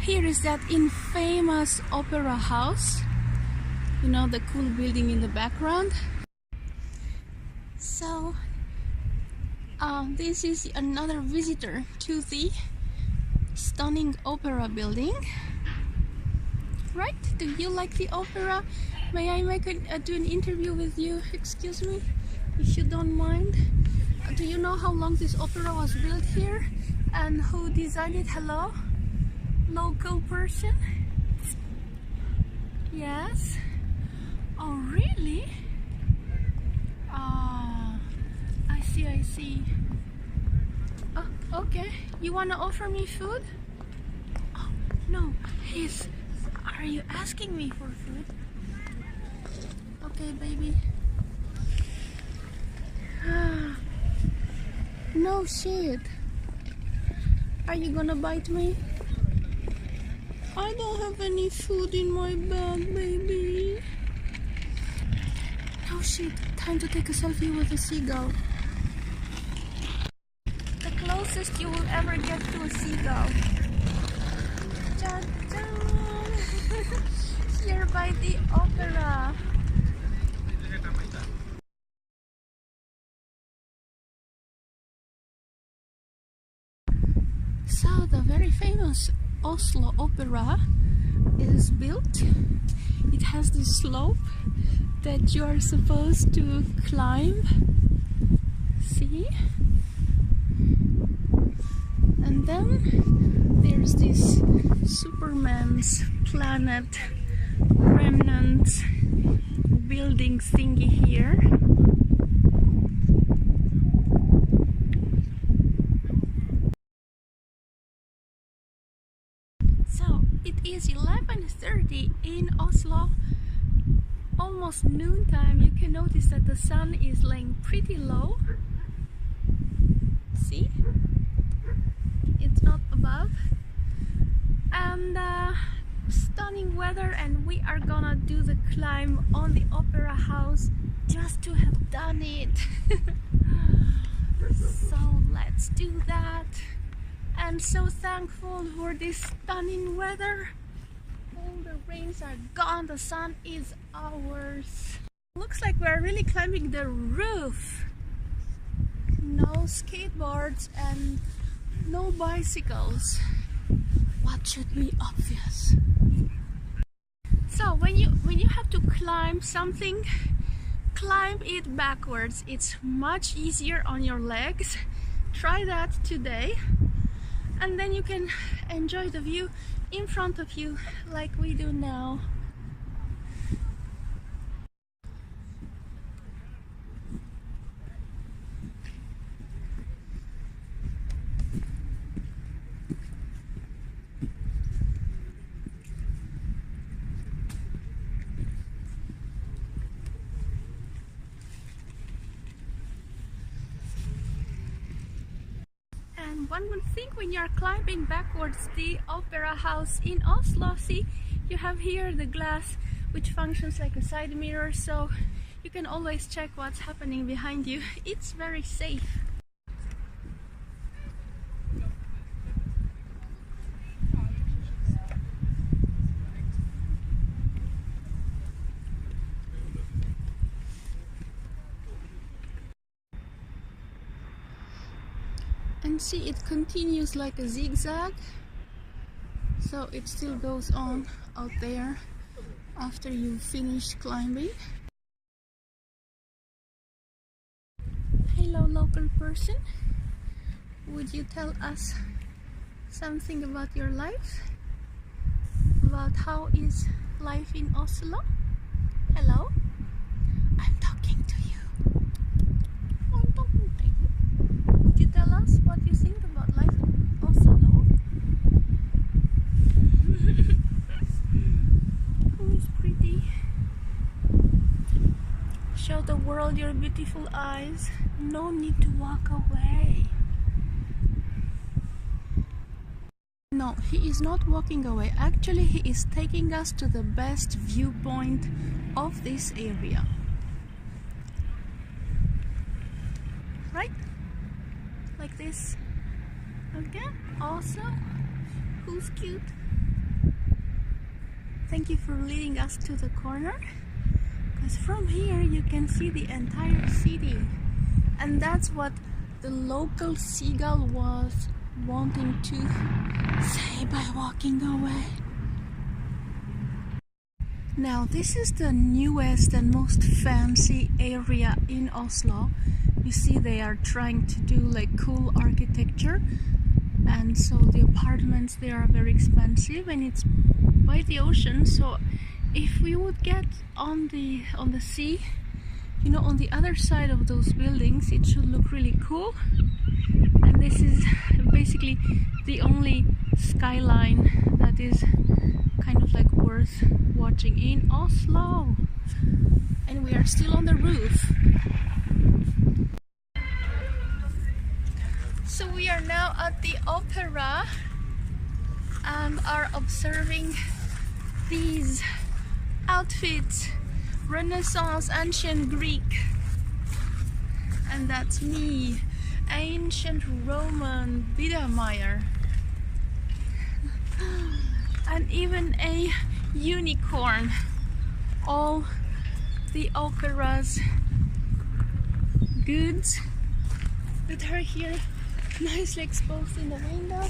here is that infamous opera house. You know, the cool building in the background. So this is another visitor to the stunning opera building. Right? Do you like the opera? May I do an interview with you? Excuse me, if you don't mind. Do you know how long this opera was built here? And who designed it? Hello? Local person? Yes? Oh, really? Ah, I see. Oh, okay. You wanna offer me food? Oh, no. Are you asking me for food? Okay, baby. No shit. Are you gonna bite me? I don't have any food in my bag, baby. Oh shit, time to take a selfie with a seagull. The closest you will ever get to a seagull. Here by the opera. So the very famous Oslo opera is built. It has this slope that you are supposed to climb. See? And then there's this Superman's planet remnant building thingy here. So it is 11:30 in Oslo, almost noontime. You can notice that the sun is laying pretty low. See? It's not above. And stunning weather, and we are gonna do the climb on the opera house just to have done it. So let's do that. I'm so thankful for this stunning weather. All the rains are gone, the sun is ours. Looks like we're really climbing the roof. No skateboards and no bicycles. What should be obvious? So when you have to climb something, climb it backwards. It's much easier on your legs. Try that today, and then you can enjoy the view in front of you like we do now. One would think when you are climbing backwards the opera house in Oslo, see, you have here the glass which functions like a side mirror, so you can always check what's happening behind you. It's very safe. And see, it continues like a zigzag, so it still goes on out there after you finish climbing. Hello, local person. Would you tell us something about your life? About how is life in Oslo? Hello? I'm talking to you. I'm talking to you. Would you tell us what you think about life in Oslo? Who is pretty? Show the world your beautiful eyes. No need to walk away. No, he is not walking away. Actually, he is taking us to the best viewpoint of this area. Right? Like this. Okay, awesome. Who's cute? thank you for leading us to the corner, because from here you can see the entire city, and that's what the local seagull was wanting to say by walking away. Now this is the newest and most fancy area in Oslo. You see they are trying to do like cool architecture, and so the apartments there are very expensive, and it's by the ocean. So if we would get on the sea, you know, on the other side of those buildings, it should look really cool. And this is basically the only skyline that is kind of like worth watching in Oslo. And we are still on the roof. So we are now at the opera and are observing these outfits, Renaissance, ancient Greek. And that's me, ancient Roman Biedermeier. And even a unicorn. All the opera's goods that are here nicely exposed in the window.